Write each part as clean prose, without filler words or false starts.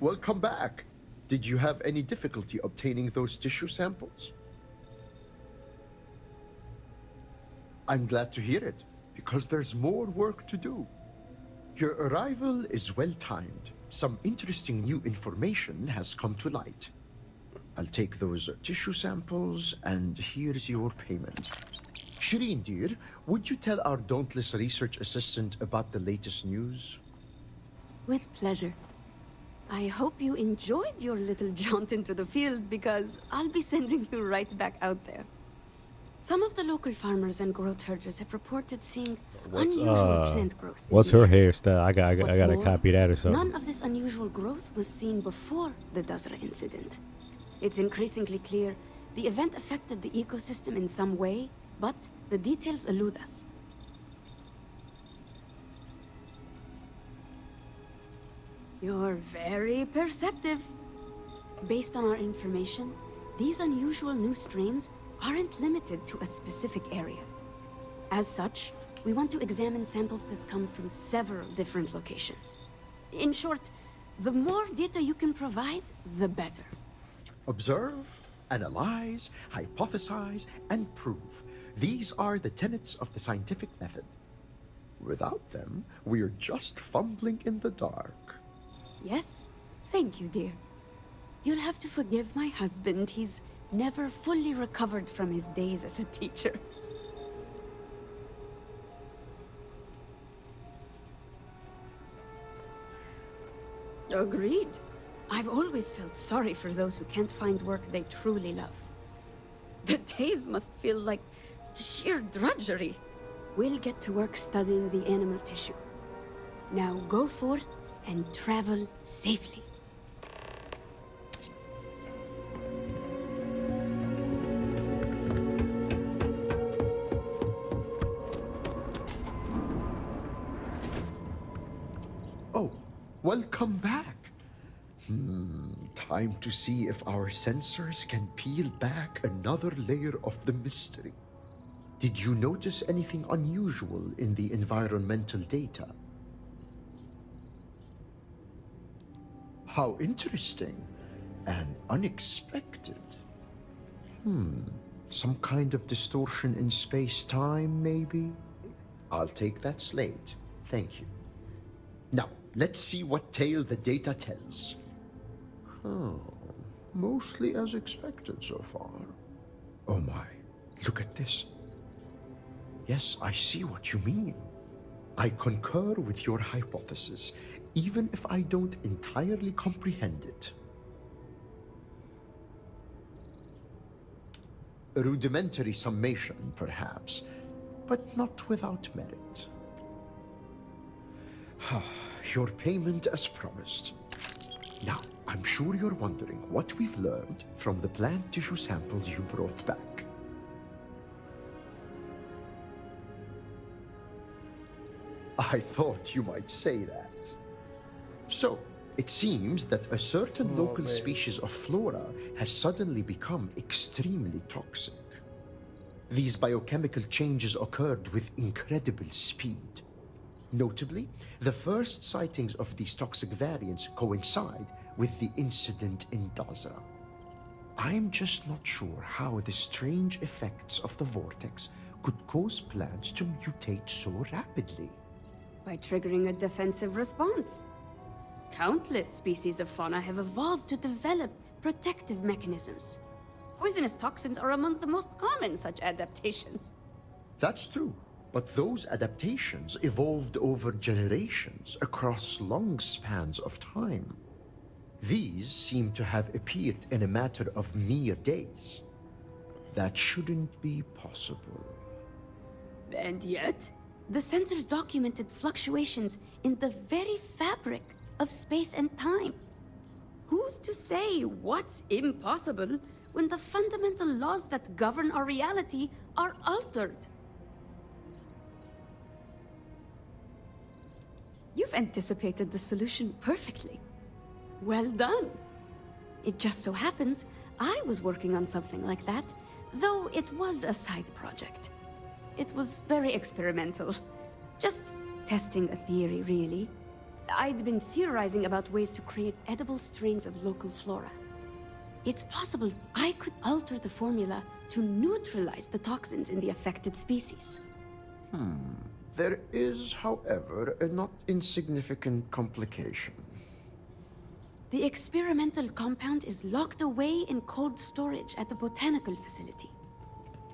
welcome back. Did you have any difficulty obtaining those tissue samples? I'm glad to hear it, because there's more work to do. Your arrival is well-timed. Some interesting new information has come to light. I'll take those tissue samples, and here's your payment. Shireen, dear, would you tell our dauntless research assistant about the latest news? With pleasure. I hope you enjoyed your little jaunt into the field, because I'll be sending you right back out there. Some of the local farmers and growth herders have reported seeing unusual plant growth. What's her hairstyle? I gotta copy that or something. None of this unusual growth was seen before the Dazra incident. It's increasingly clear the event affected the ecosystem in some way, but the details elude us. You're very perceptive. Based on our information, these unusual new strains aren't limited to a specific area. As such, we want to examine samples that come from several different locations. In short, the more data you can provide, the better. Observe, analyze, hypothesize, and prove. These are the tenets of the scientific method. Without them, we're just fumbling in the dark. Yes, thank you, dear. You'll have to forgive my husband. He's never fully recovered from his days as a teacher. Agreed. I've always felt sorry for those who can't find work they truly love. The days must feel like sheer drudgery. We'll get to work studying the animal tissue. Now go forth and travel safely. Oh, welcome back. Time to see if our sensors can peel back another layer of the mystery. Did you notice anything unusual in the environmental data? How interesting and unexpected. Some kind of distortion in space-time, maybe? I'll take that slate. Thank you. Now, let's see what tale the data tells. Mostly as expected so far. Oh my, look at this. Yes, I see what you mean. I concur with your hypothesis, even if I don't entirely comprehend it. A rudimentary summation, perhaps, but not without merit. Your payment as promised. Now, I'm sure you're wondering what we've learned from the plant tissue samples you brought back. I thought you might say that. So, it seems that a certain local species of flora has suddenly become extremely toxic. These biochemical changes occurred with incredible speed. Notably, the first sightings of these toxic variants coincide with the incident in Dazra. I'm just not sure how the strange effects of the vortex could cause plants to mutate so rapidly. By triggering a defensive response. Countless species of fauna have evolved to develop protective mechanisms. Poisonous toxins are among the most common such adaptations. That's true, but those adaptations evolved over generations across long spans of time. These seem to have appeared in a matter of mere days. That shouldn't be possible. And yet, the sensors documented fluctuations in the very fabric of space and time. Who's to say what's impossible when the fundamental laws that govern our reality are altered? You've anticipated the solution perfectly. Well done. It just so happens I was working on something like that, though it was a side project. It was very experimental. Just testing a theory, really. I'd been theorizing about ways to create edible strains of local flora. It's possible I could alter the formula to neutralize the toxins in the affected species. There is, however, a not insignificant complication. The experimental compound is locked away in cold storage at the botanical facility.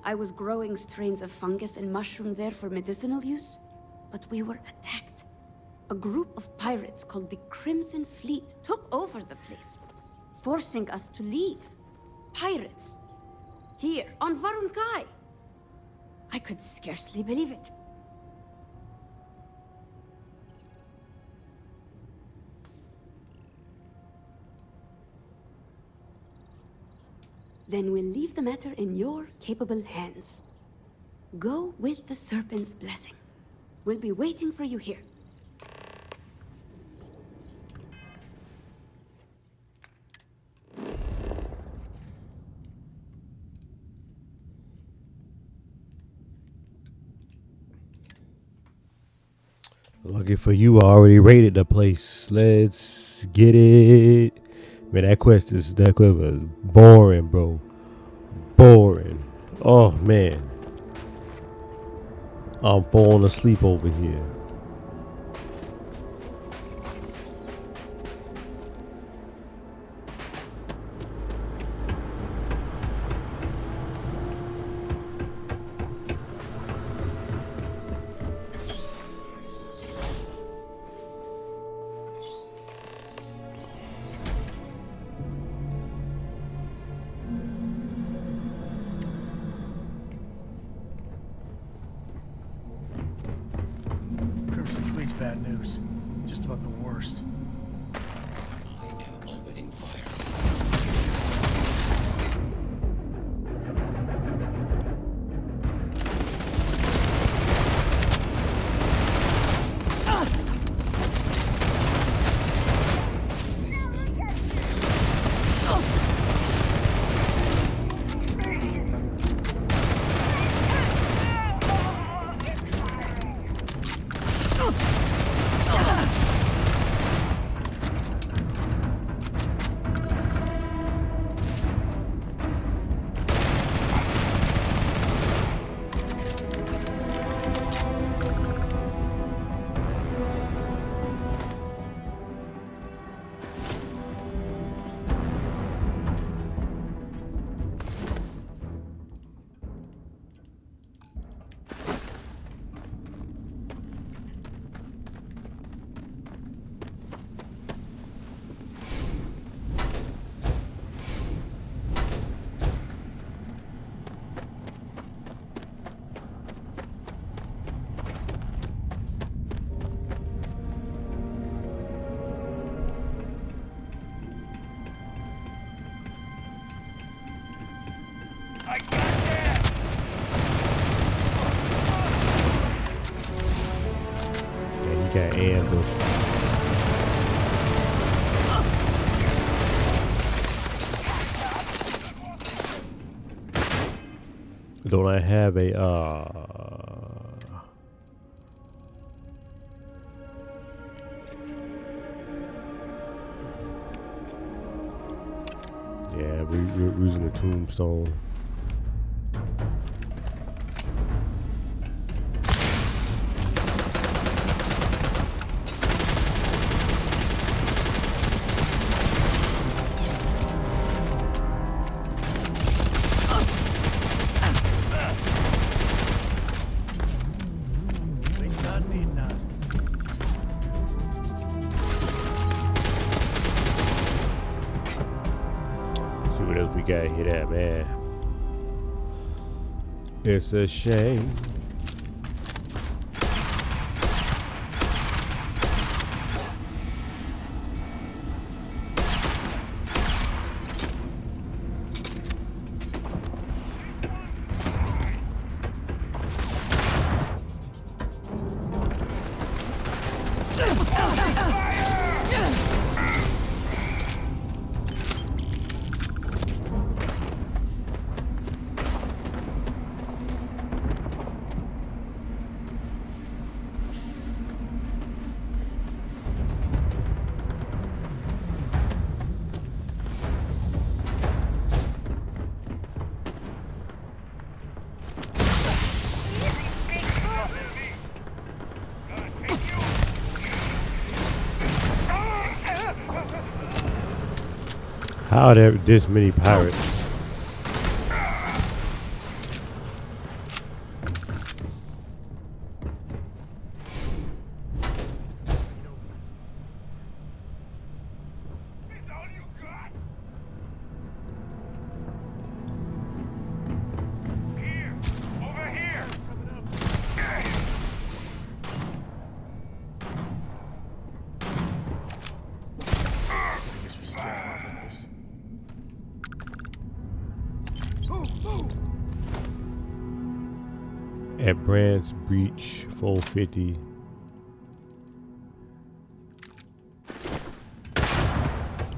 I was growing strains of fungus and mushroom there for medicinal use, but we were attacked. A group of pirates called the Crimson Fleet took over the place, forcing us to leave. Pirates. Here, on Varun Kai. I could scarcely believe it. Then we'll leave the matter in your capable hands. Go with the Serpent's blessing. We'll be waiting for you here. Lucky for you, I already rated the place. Let's get it. Man, that quest was boring, bro. Boring. Oh, man. I'm falling asleep over here. Crimson Fleet's bad news. Just about the worst. I am opening fire. Yeah, he got ambushed. Don't I have a yeah, we're using the tombstone. Waste not, need not. See what else we got here, that man. It's a shame. How are there this many pirates? At Brand's Breach 450.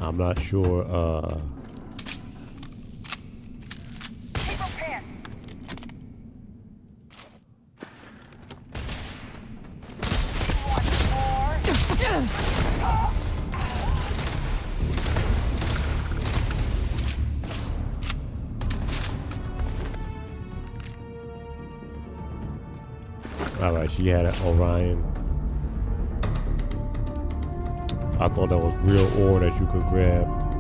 I'm not sure alright, she had an Orion. I thought that was real ore that you could grab.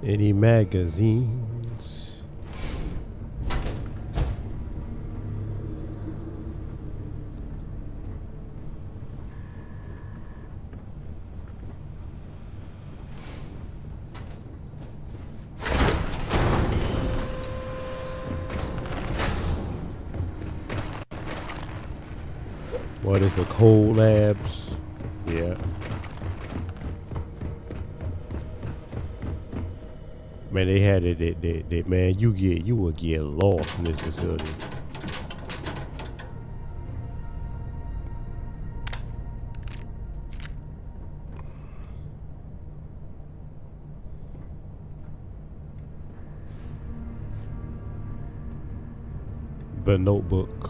Any magazines? What is the cold labs? Yeah. Man, they had it. Man, you will get lost in this facility. The Notebook.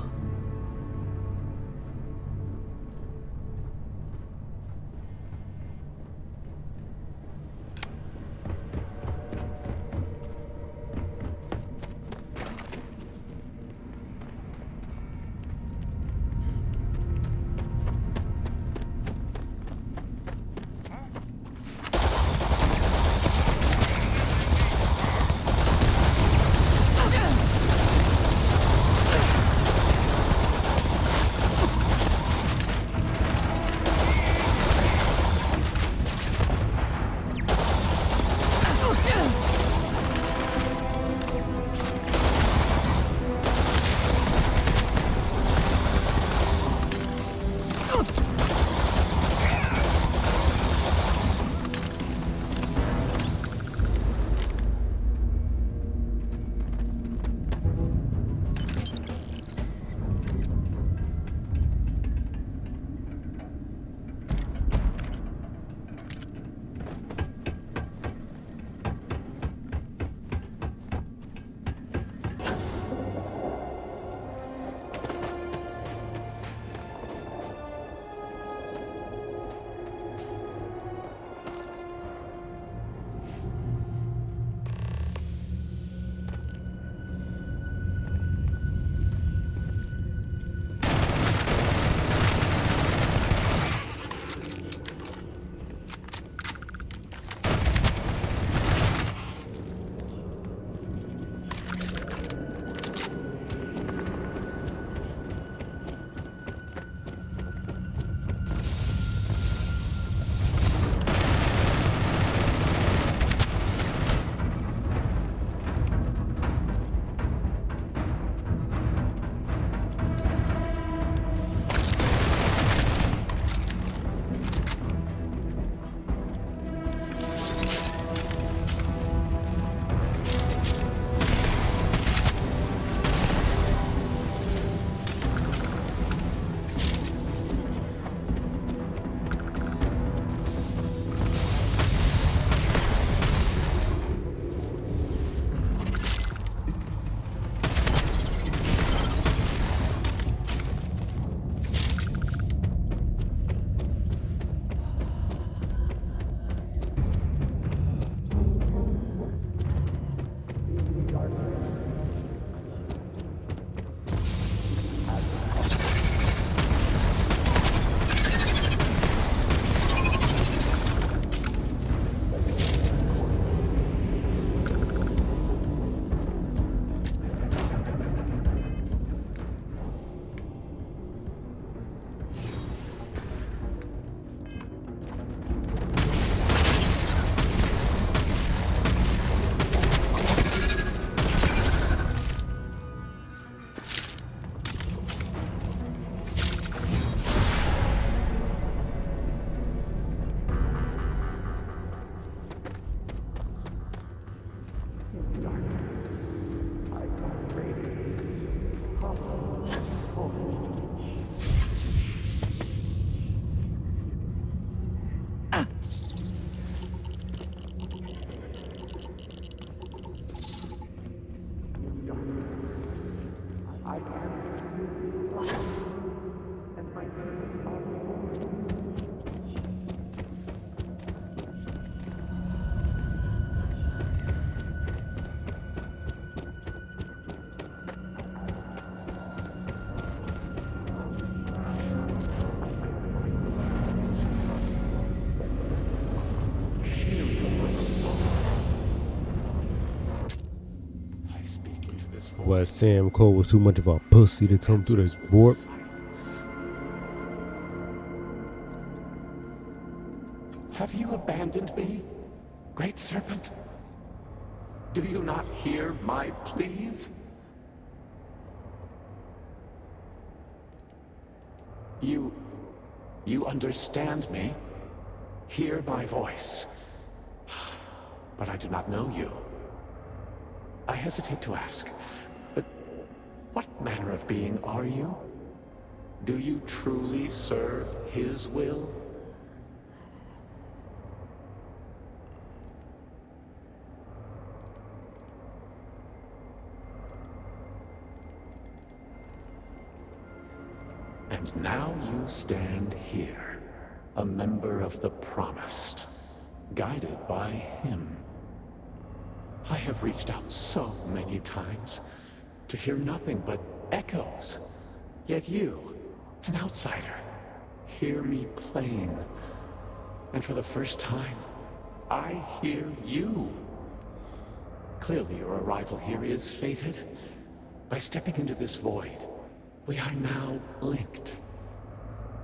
what, Sam Cole was too much of a pussy to come through the warp? Have you abandoned me, Great Serpent? Do you not hear my pleas? You understand me? Hear my voice. But I do not know you. I hesitate to ask, but what manner of being are you? Do you truly serve his will? And now you stand here, a member of the Promised, guided by him. I have reached out so many times to hear nothing but echoes. Yet you, an outsider, hear me playing. And for the first time, I hear you. Clearly your arrival here is fated. By stepping into this void, we are now linked.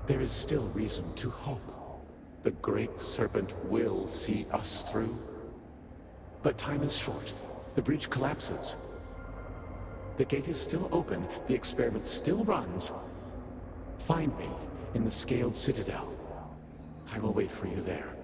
There is still reason to hope. The Great Serpent will see us through. But time is short. The breach collapses. The gate is still open. The experiment still runs. Find me in the Scaled Citadel. I will wait for you there.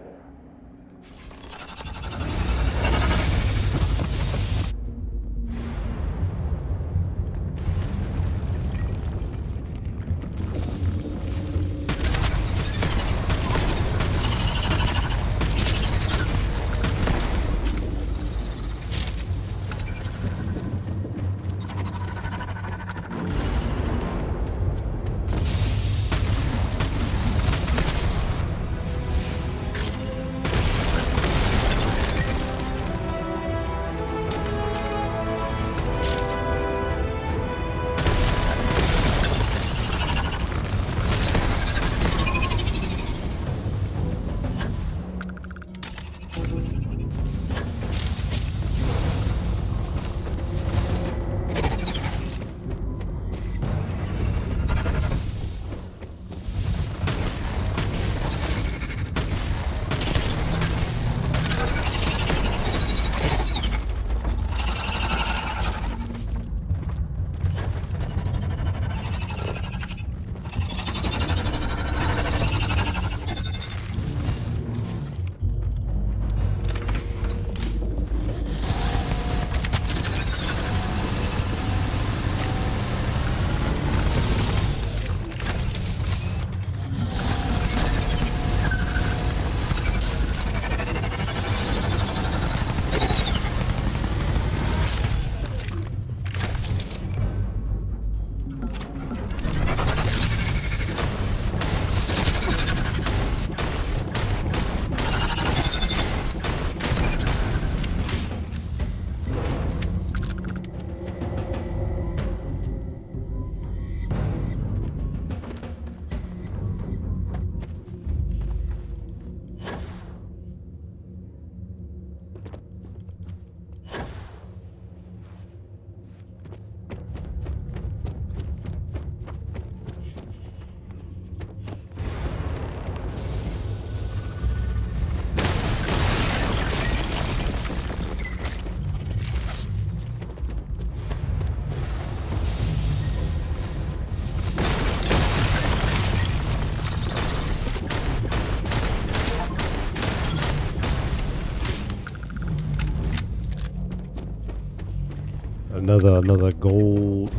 Another gold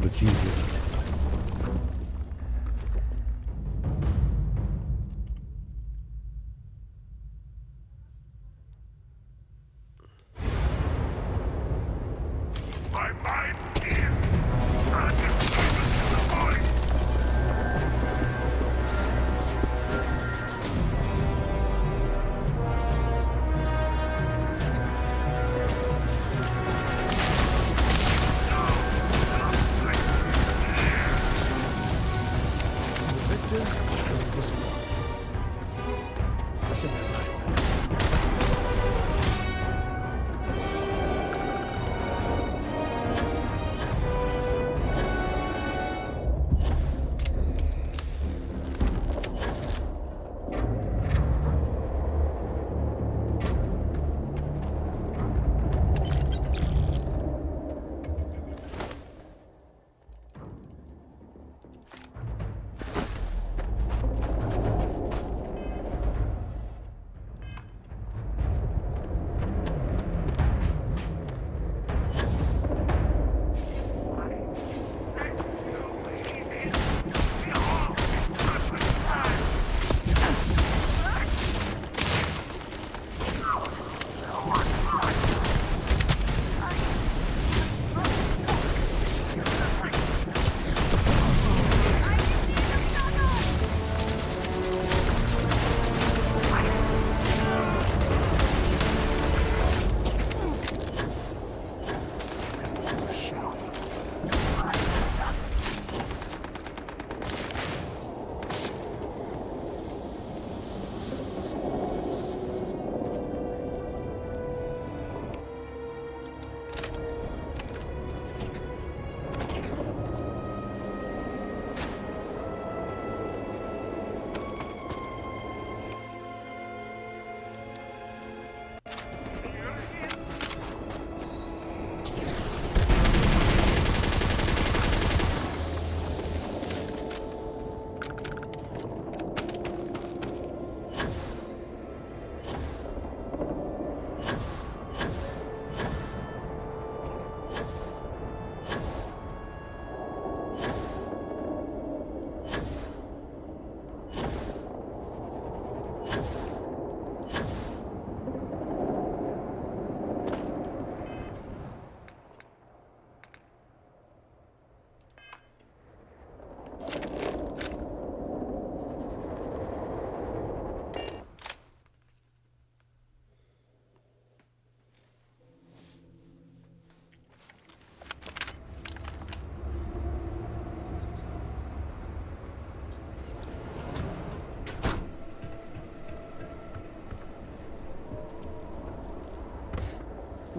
achievement.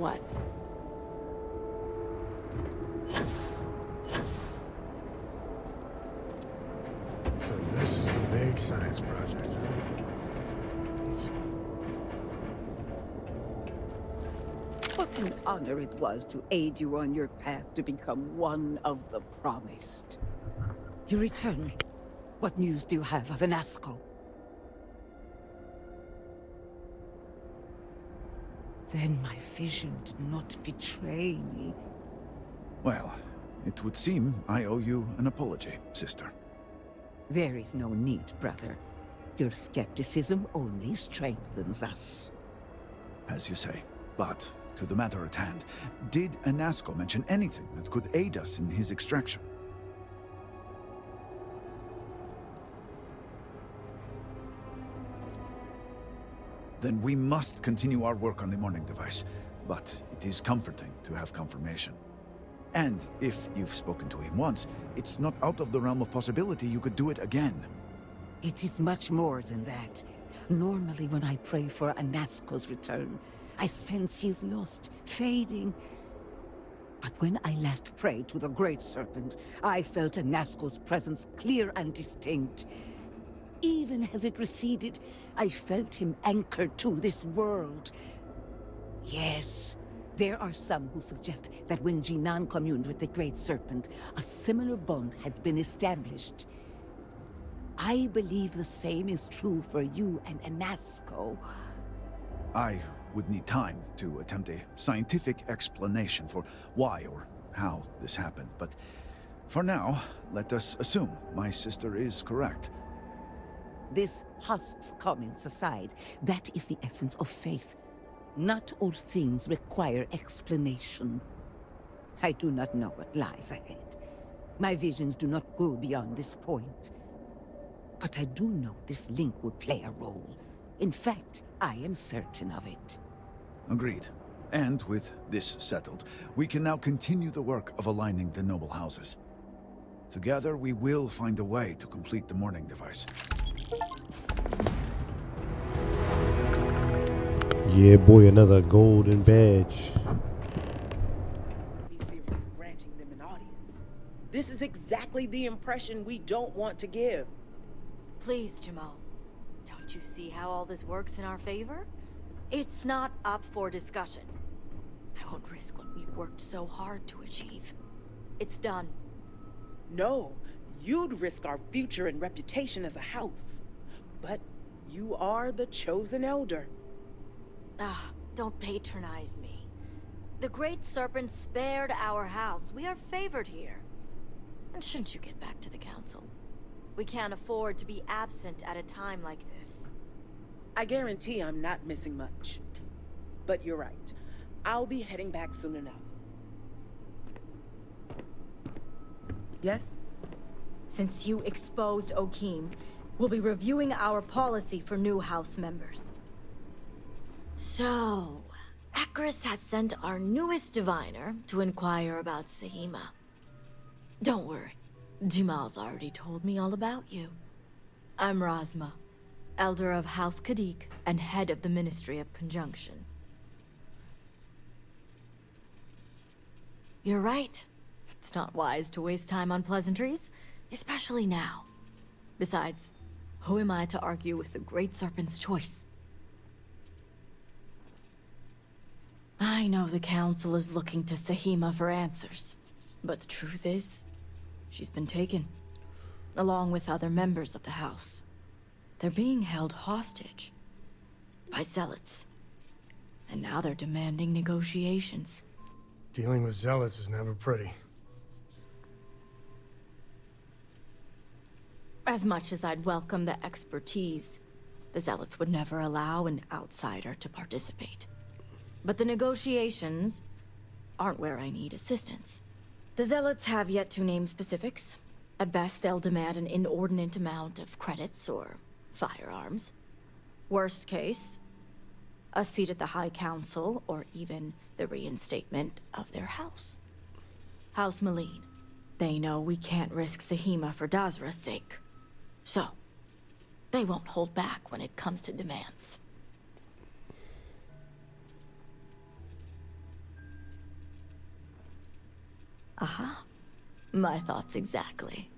What? So this is the big science project, huh? What an honor it was to aid you on your path to become one of the promised. You return. What news do you have of Anasco? Then my vision did not betray me. Well, it would seem I owe you an apology, sister. There is no need, brother. Your skepticism only strengthens us. As you say. But, to the matter at hand, did Anasco mention anything that could aid us in his extraction? Then we must continue our work on the morning device. But it is comforting to have confirmation. And if you've spoken to him once, it's not out of the realm of possibility you could do it again. It is much more than that. Normally when I pray for Anasco's return, I sense he is lost, fading. But when I last prayed to the Great Serpent, I felt Anasco's presence clear and distinct. Even as it receded, I felt him anchored to this world. Yes, there are some who suggest that when Jinan communed with the Great Serpent, a similar bond had been established. I believe the same is true for you and Anasco. I would need time to attempt a scientific explanation for why or how this happened, but for now, let us assume my sister is correct. This husks comments aside, that is the essence of faith. Not all things require explanation. I do not know what lies ahead. My visions do not go beyond this point. But I do know this link would play a role. In fact, I am certain of it. Agreed. And with this settled, we can now continue the work of aligning the noble houses. Together, we will find a way to complete the morning device. Yeah, boy, another golden badge. Be serious granting them an audience. This is exactly the impression we don't want to give. Please, Jamal. Don't you see how all this works in our favor? It's not up for discussion. I won't risk what we worked so hard to achieve. It's done. No, you'd risk our future and reputation as a house. But you are the chosen elder. Ah, don't patronize me. The Great Serpent spared our house. We are favored here. And shouldn't you get back to the council? We can't afford to be absent at a time like this. I guarantee I'm not missing much. But you're right. I'll be heading back soon enough. Yes? Since you exposed Okeem, we'll be reviewing our policy for new house members. So, Akris has sent our newest diviner to inquire about Sahima. Don't worry, Jamal's already told me all about you. I'm Razma, Elder of House Kadik and head of the Ministry of Conjunction. You're right. It's not wise to waste time on pleasantries, especially now. Besides, who am I to argue with the Great Serpent's choice? I know the Council is looking to Sahima for answers, but the truth is, she's been taken, along with other members of the House. They're being held hostage by zealots, and now they're demanding negotiations. Dealing with zealots is never pretty. As much as I'd welcome the expertise, the zealots would never allow an outsider to participate. But the negotiations aren't where I need assistance. The zealots have yet to name specifics. At best, they'll demand an inordinate amount of credits or firearms. Worst case, a seat at the High Council or even the reinstatement of their house. House Maleen. They know we can't risk Sahima for Dazra's sake. So, they won't hold back when it comes to demands. Aha. My thoughts exactly.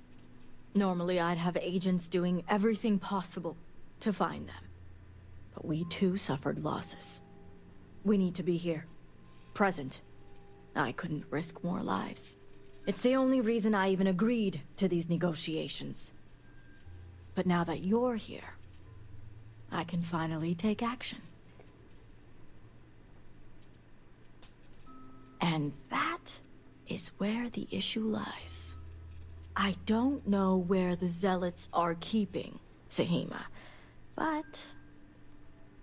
Normally I'd have agents doing everything possible to find them. But we too suffered losses. We need to be here. Present. I couldn't risk more lives. It's the only reason I even agreed to these negotiations. But now that you're here, I can finally take action. And that is where the issue lies. I don't know where the Zealots are keeping Sahima, but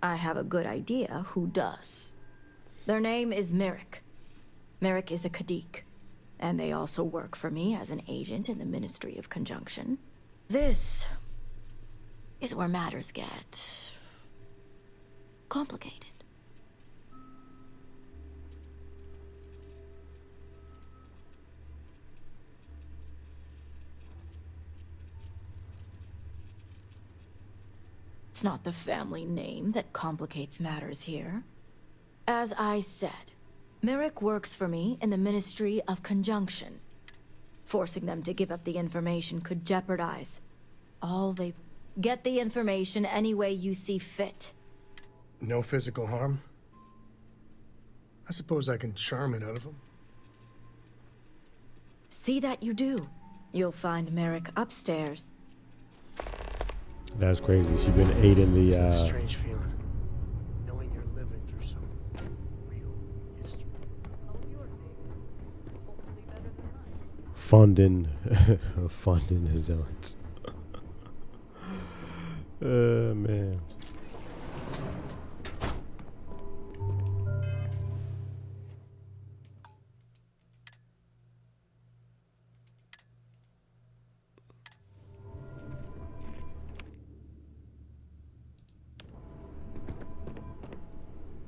I have a good idea who does. Their name is Merrick. Merrick is a Kadik, and they also work for me as an agent in the Ministry of Conjunction. This is where matters get complicated. It's not the family name that complicates matters here. As I said, Merrick works for me in the Ministry of Conjunction. Forcing them to give up the information could jeopardize all they've... Get the information any way you see fit. No physical harm? I suppose I can charm it out of him. See that you do. You'll find Merrick upstairs. That's crazy. She's been aiding the It's a strange feeling, knowing you're living through some real history. How's your day? Hopefully better than mine. funding the Zealots. Man.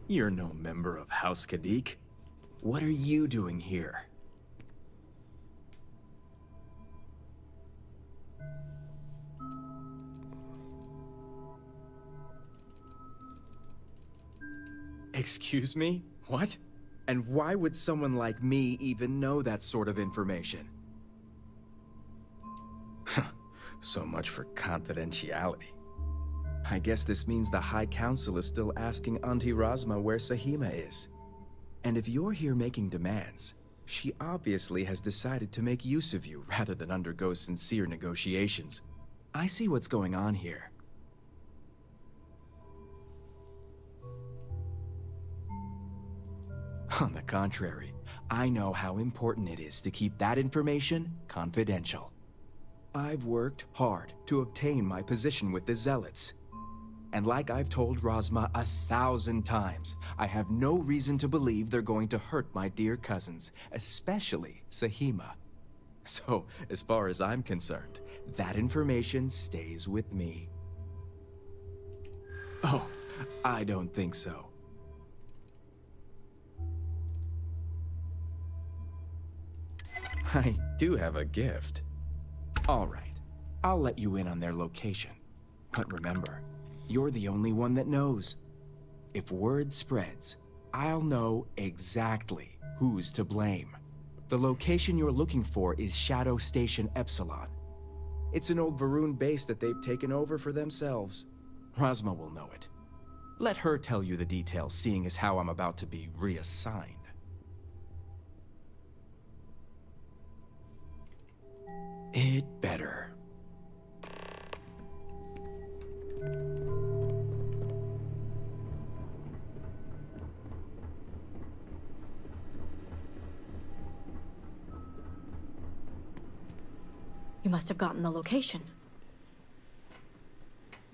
You're no member of House Kadik. What are you doing here? Excuse me? What? And why would someone like me even know that sort of information? So much for confidentiality. I guess this means the High Council is still asking Auntie Razma where Sahima is. And if you're here making demands, she obviously has decided to make use of you rather than undergo sincere negotiations. I see what's going on here. On the contrary, I know how important it is to keep that information confidential. I've worked hard to obtain my position with the Zealots. And like I've told Razma 1,000 times, I have no reason to believe they're going to hurt my dear cousins, especially Sahima. So, as far as I'm concerned, that information stays with me. Oh, I don't think so. I do have a gift. All right, I'll let you in on their location. But remember, you're the only one that knows. If word spreads, I'll know exactly who's to blame. The location you're looking for is Shadow Station Epsilon. It's an old Varun base that they've taken over for themselves. Razma will know it. Let her tell you the details, seeing as how I'm about to be reassigned. It better. You must have gotten the location.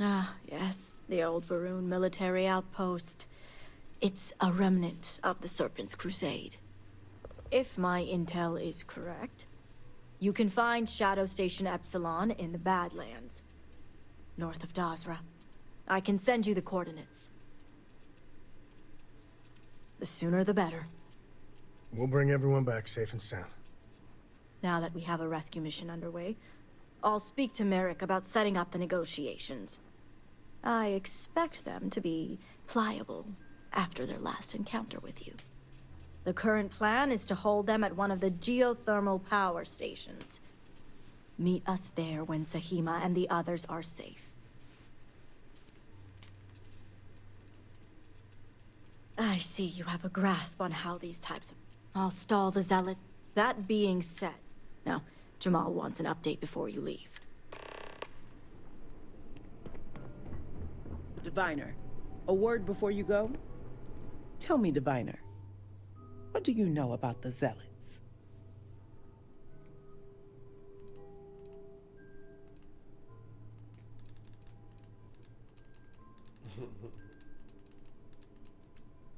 Ah, yes, the old Varun military outpost. It's a remnant of the Serpent's Crusade. If my intel is correct, you can find Shadow Station Epsilon in the Badlands, north of Dazra. I can send you the coordinates. The sooner the better. We'll bring everyone back safe and sound. Now that we have a rescue mission underway, I'll speak to Merrick about setting up the negotiations. I expect them to be pliable after their last encounter with you. The current plan is to hold them at one of the geothermal power stations. Meet us there when Sahima and the others are safe. I see you have a grasp on how these types of... I'll stall the zealots. That being said... Now, Jamal wants an update before you leave. Diviner, a word before you go? Tell me, Diviner, what do you know about the Zealots?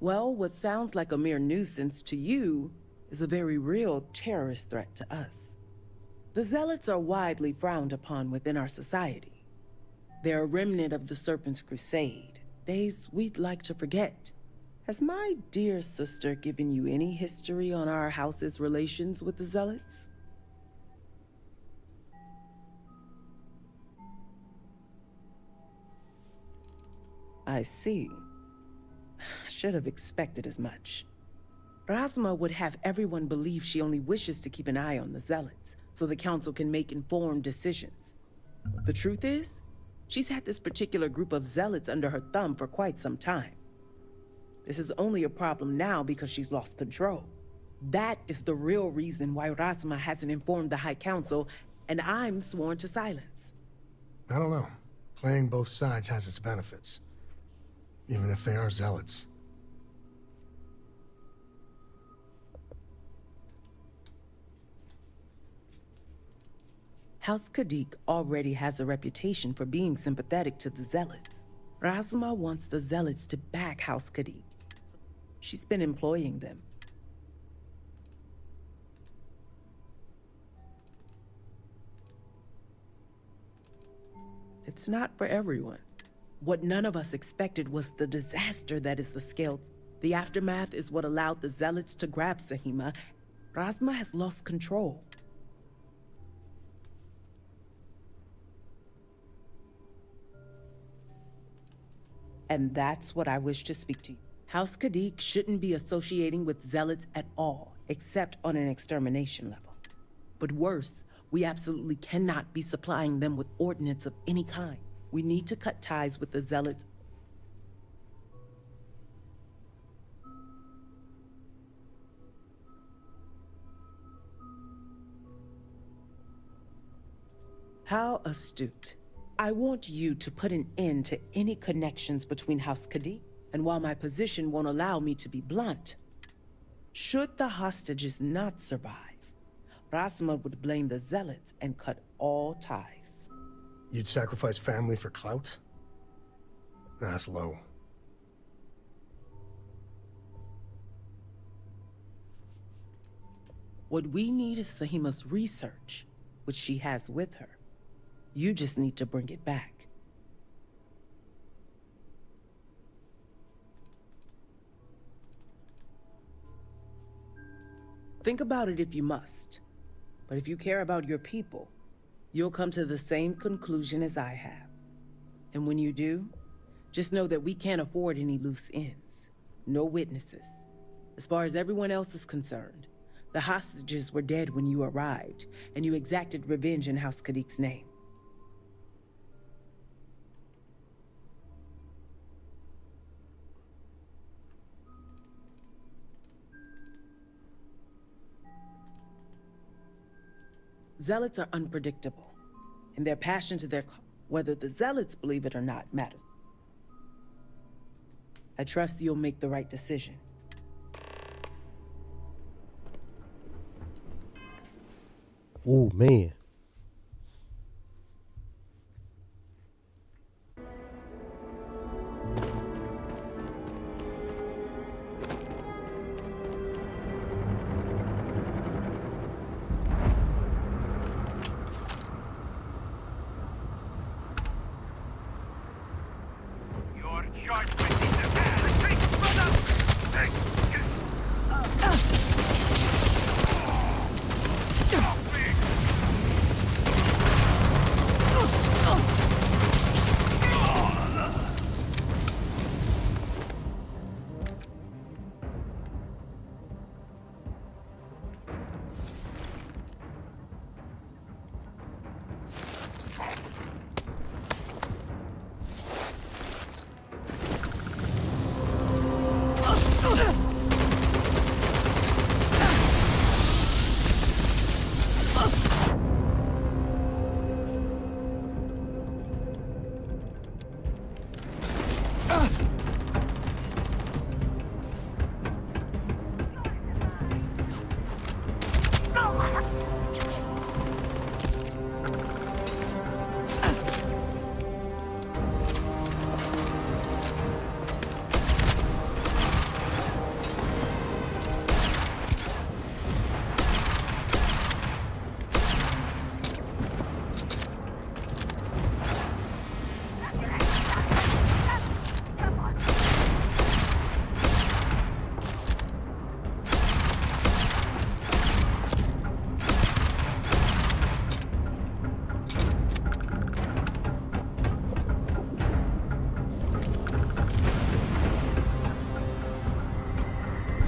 Well, what sounds like a mere nuisance to you is a very real terrorist threat to us. The Zealots are widely frowned upon within our society. They're a remnant of the Serpent's Crusade, days we'd like to forget. Has my dear sister given you any history on our house's relations with the Zealots? I see. I should have expected as much. Razma would have everyone believe she only wishes to keep an eye on the Zealots, so the Council can make informed decisions. The truth is, she's had this particular group of Zealots under her thumb for quite some time. This is only a problem now because she's lost control. That is the real reason why Razma hasn't informed the High Council, and I'm sworn to silence. I don't know. Playing both sides has its benefits. Even if they are Zealots. House Kadik already has a reputation for being sympathetic to the Zealots. Razma wants the Zealots to back House Kadik. She's been employing them. It's not for everyone. What none of us expected was the disaster that is the Scales. The aftermath is what allowed the Zealots to grab Sahima. Razma has lost control. And that's what I wish to speak to you. House Kadik shouldn't be associating with Zealots at all, except on an extermination level. But worse, we absolutely cannot be supplying them with ordnance of any kind. We need to cut ties with the Zealots. How astute. I want you to put an end to any connections between House Kadik, and while my position won't allow me to be blunt, should the hostages not survive, Razma would blame the Zealots and cut all ties. You'd sacrifice family for clout? That's low. What we need is Sahima's research, which she has with her. You just need to bring it back. Think about it if you must. But if you care about your people, you'll come to the same conclusion as I have. And when you do, just know that we can't afford any loose ends. No witnesses. As far as everyone else is concerned, the hostages were dead when you arrived, and you exacted revenge in House Kadik's name. Zealots are unpredictable, and their passion to their... Whether the Zealots believe it or not matters. I trust you'll make the right decision. Oh, man.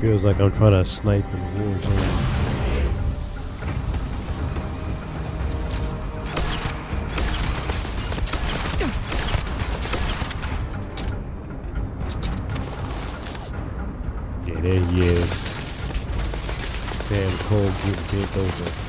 Feels like I'm trying to snipe in war zone. Yeah, there he is. Sam Cole getting bent over.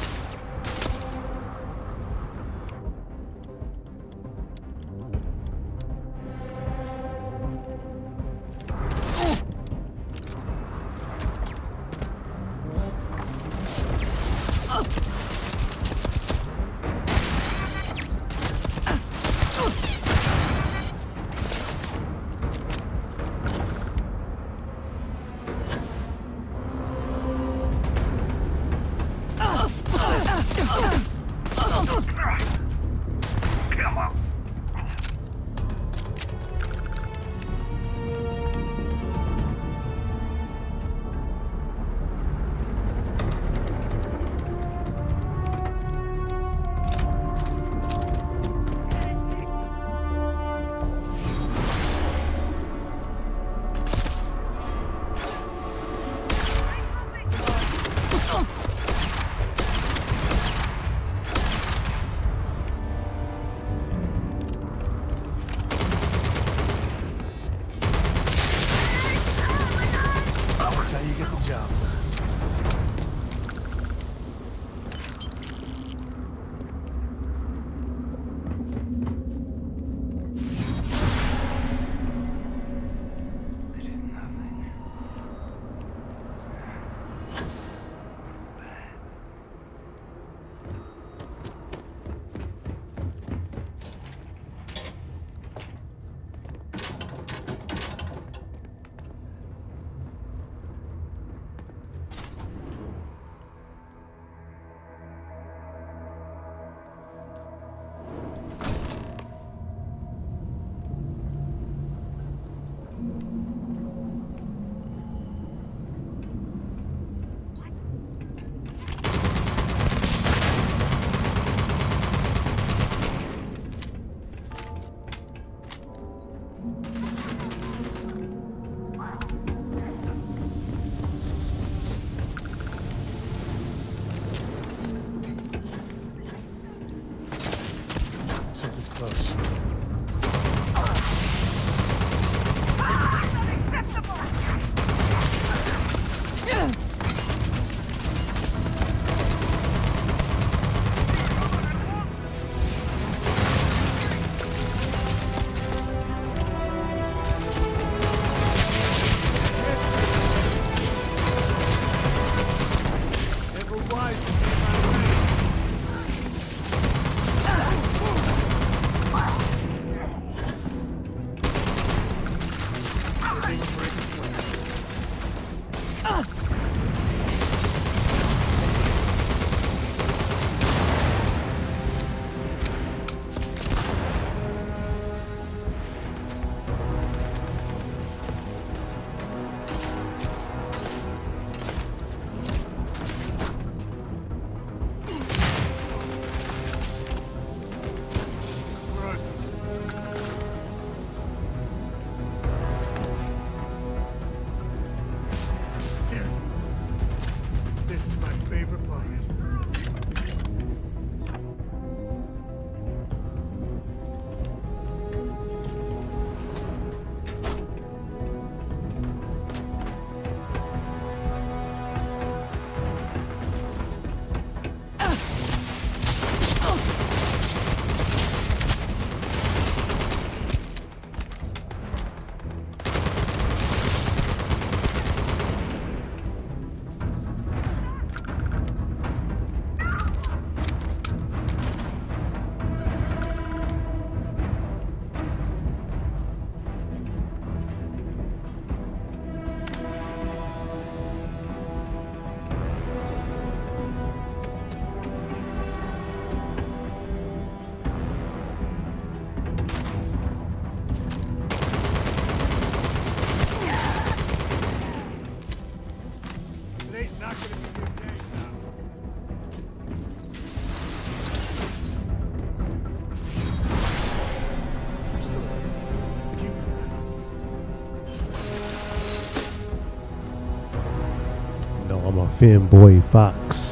Fanboy Fox.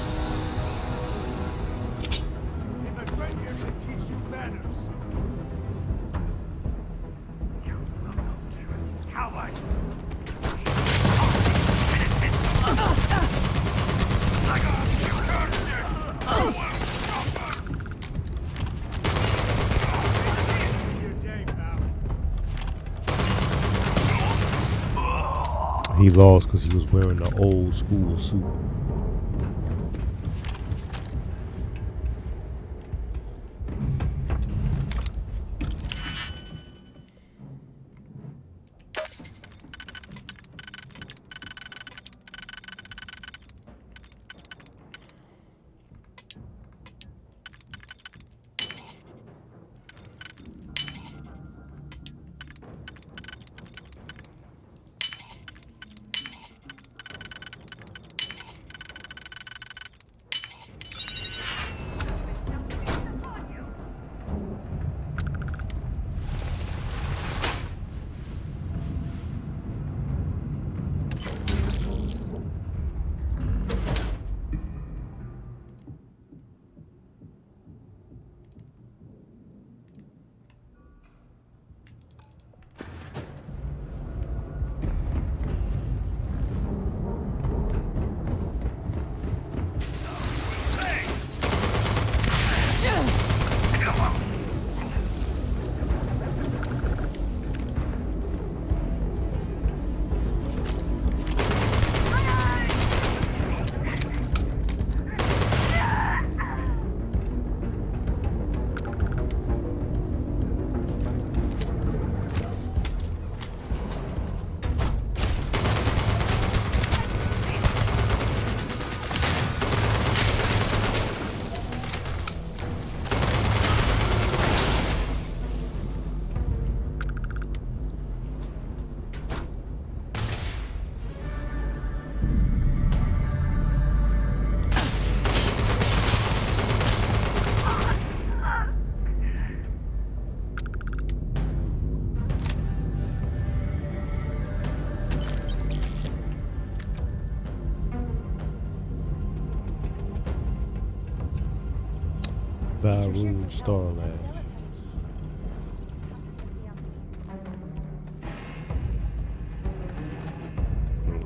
He lost because he was wearing the old school suit. Valroom Starland.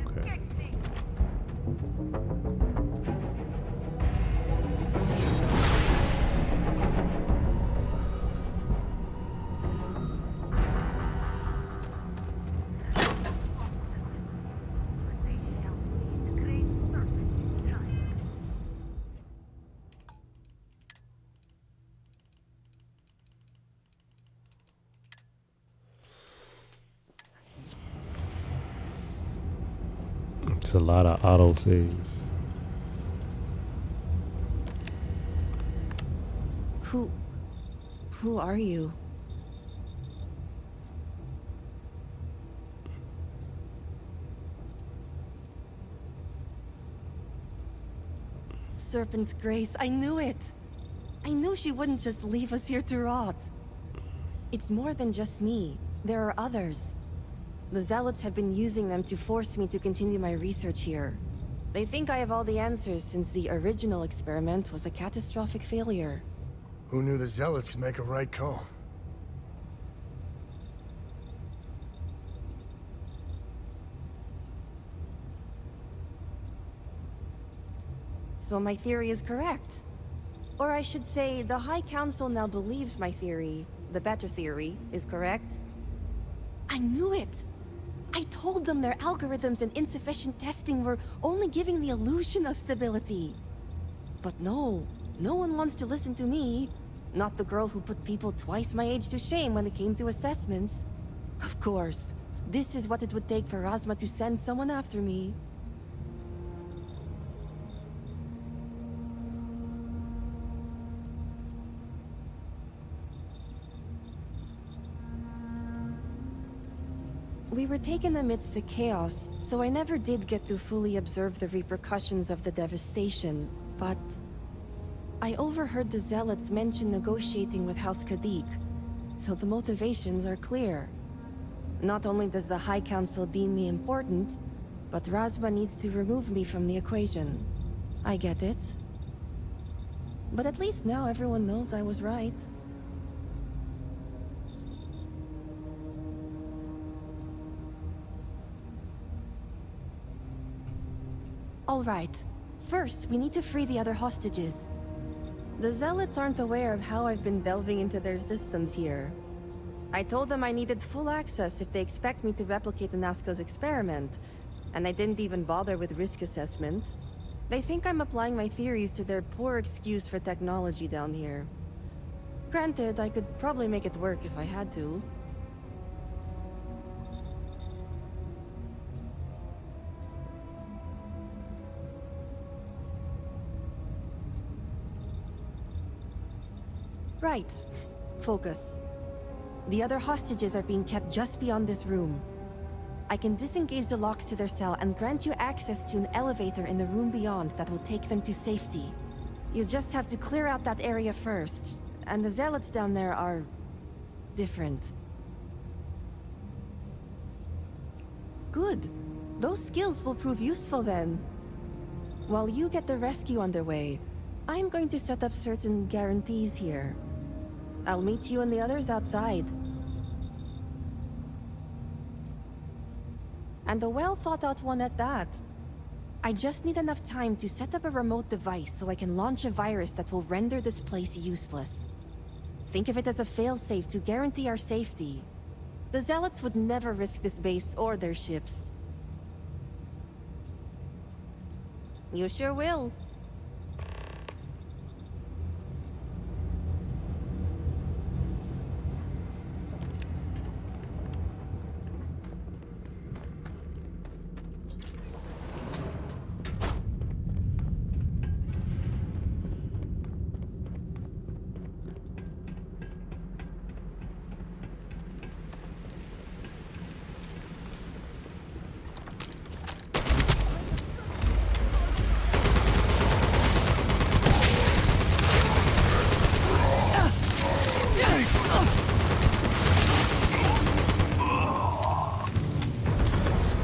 Okay. It's a lot of auto saves. Who are you? Serpent's Grace, I knew it! I knew she wouldn't just leave us here to rot. It's more than just me. There are others. The Zealots have been using them to force me to continue my research here. They think I have all the answers since the original experiment was a catastrophic failure. Who knew the Zealots could make a right call? So my theory is correct. Or I should say, the High Council now believes my theory, the better theory, is correct. I knew it! I told them their algorithms and insufficient testing were only giving the illusion of stability. But no one wants to listen to me. Not the girl who put people twice my age to shame when it came to assessments. Of course, this is what it would take for Razma to send someone after me. We were taken amidst the chaos, so I never did get to fully observe the repercussions of the devastation, but I overheard the Zealots mention negotiating with House Kadik, so the motivations are clear. Not only does the High Council deem me important, But Razma needs to remove me from the equation. I get it. But at least now everyone knows I was right. All right. First, we need to free the other hostages. The Zealots aren't aware of how I've been delving into their systems here. I told them I needed full access if they expect me to replicate Anasco's experiment, and I didn't even bother with risk assessment. They think I'm applying my theories to their poor excuse for technology down here. Granted, I could probably make it work if I had to. Right. Focus. The other hostages are being kept just beyond this room. I can disengage the locks to their cell and grant you access to an elevator in the room beyond that will take them to safety. You just have to clear out that area first, and the Zealots down there are... different. Good. Those skills will prove useful then. While you get the rescue underway, I'm going to set up certain guarantees here. I'll meet you and the others outside. And a well-thought-out one at that. I just need enough time to set up a remote device so I can launch a virus that will render this place useless. Think of it as a failsafe to guarantee our safety. The Zealots would never risk this base or their ships. You sure will.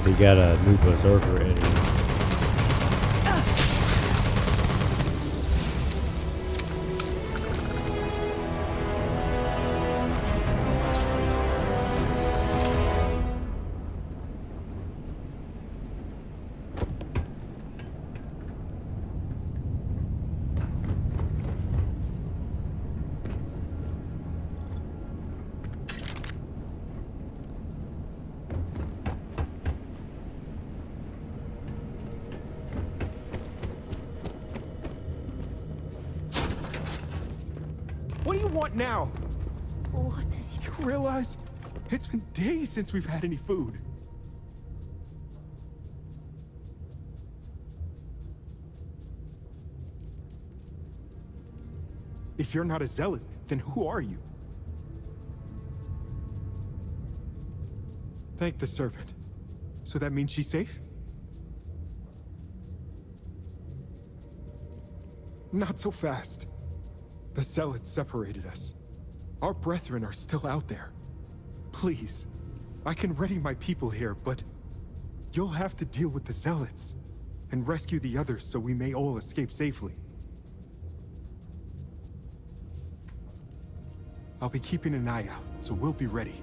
He got a new berserker enemy. What do you want now? What is You realize? It's been days since we've had any food. If you're not a zealot, then who are you? Thank the serpent. So that means she's safe? Not so fast. The zealots separated us. Our brethren are still out there. Please, I can ready my people here, but you'll have to deal with the zealots and rescue the others so we may all escape safely. I'll be keeping an eye out, so we'll be ready.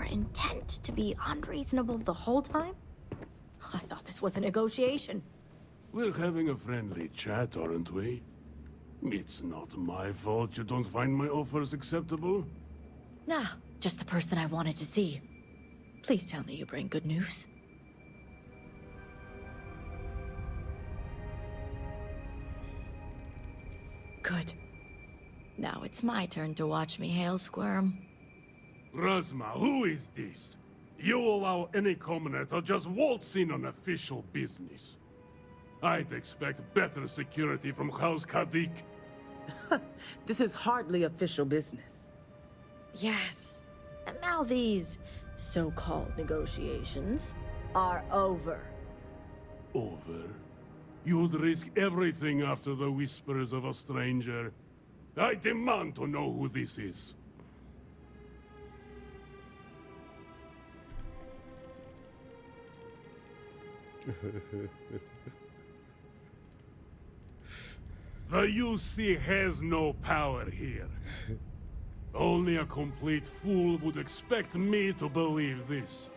your intent to be unreasonable the whole time? I thought this was a negotiation. We're having a friendly chat, aren't we? It's not my fault you don't find my offers acceptable. Nah, just the person I wanted to see. Please tell me you bring good news. Good. Now it's my turn to watch me hail squirm. Razma, who is this? You allow any commoner to just waltz in on official business. I'd expect better security from House Kadik. This is hardly official business. Yes. And now these so-called negotiations are over. Over? You'd risk everything after the whispers of a stranger. I demand to know who this is. The UC has no power here. Only a complete fool would expect me to believe this.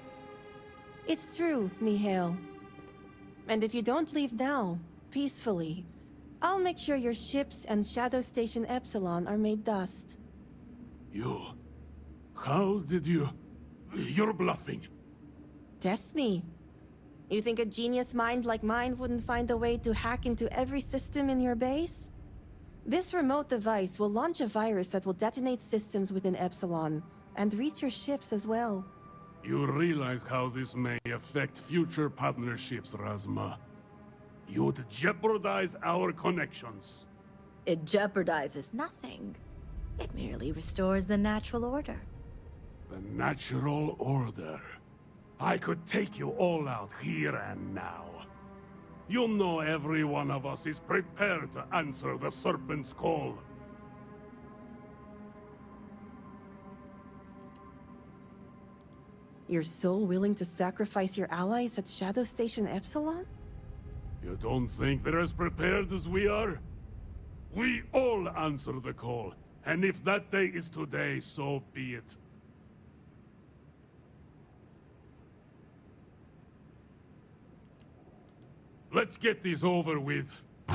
It's true, Mihail. And if you don't leave now, peacefully, I'll make sure your ships and Shadow Station Epsilon are made dust. You... How did you... You're bluffing. Test me. You think a genius mind like mine wouldn't find a way to hack into every system in your base? This remote device will launch a virus that will detonate systems within Epsilon, and reach your ships as well. You realize how this may affect future partnerships, Razma. You'd jeopardize our connections. It jeopardizes nothing. It merely restores the natural order. The natural order. I could take you all out here and now. You know every one of us is prepared to answer the Serpent's call. You're so willing to sacrifice your allies at Shadow Station Epsilon? You don't think they're as prepared as we are? We all answer the call, and if that day is today, so be it. Let's get this over with. It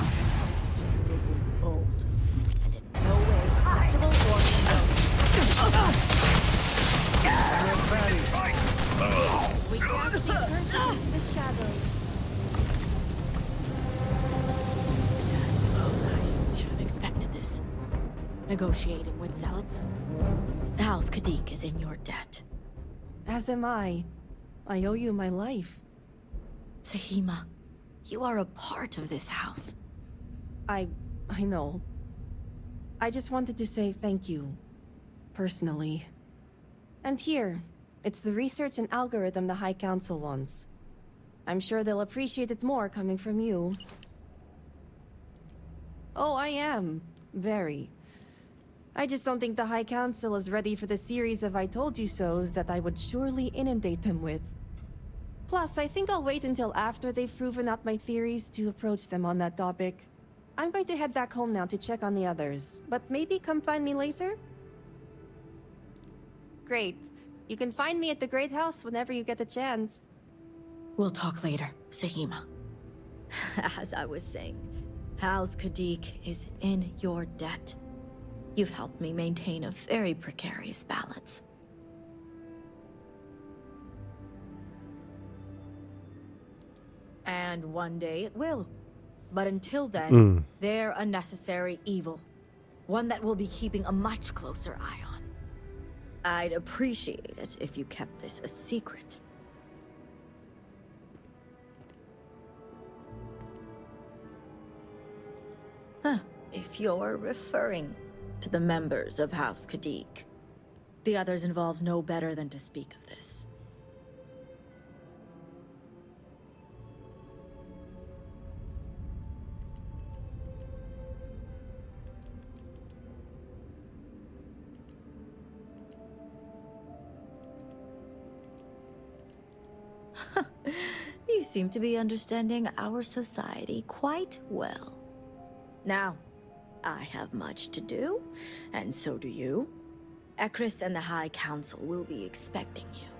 was bold, and in no way acceptable or We cast the person into the shadows. I suppose I should have expected this. Negotiating with zealots. House Kadik is in your debt. As am I. I owe you my life. Sahima, you are a part of this house. I know. I just wanted to say thank you. Personally. And here, it's the research and algorithm the High Council wants. I'm sure they'll appreciate it more coming from you. Oh, I am. Very. I just don't think the High Council is ready for the series of I told you so's that I would surely inundate them with. Plus, I think I'll wait until after they've proven out my theories to approach them on that topic. I'm going to head back home now to check on the others, but maybe come find me later? Great. You can find me at the Great House whenever you get the chance. We'll talk later, Sahima. As I was saying, House Kadik is in your debt. You've helped me maintain a very precarious balance. And one day it will. But until then, they're a necessary evil. One that we'll be keeping a much closer eye on. I'd appreciate it if you kept this a secret. Huh, if you're referring to the members of House Kadik. The others involved know better than to speak of this. You seem to be understanding our society quite well. Now, I have much to do, and so do you. Ekris and the High Council will be expecting you.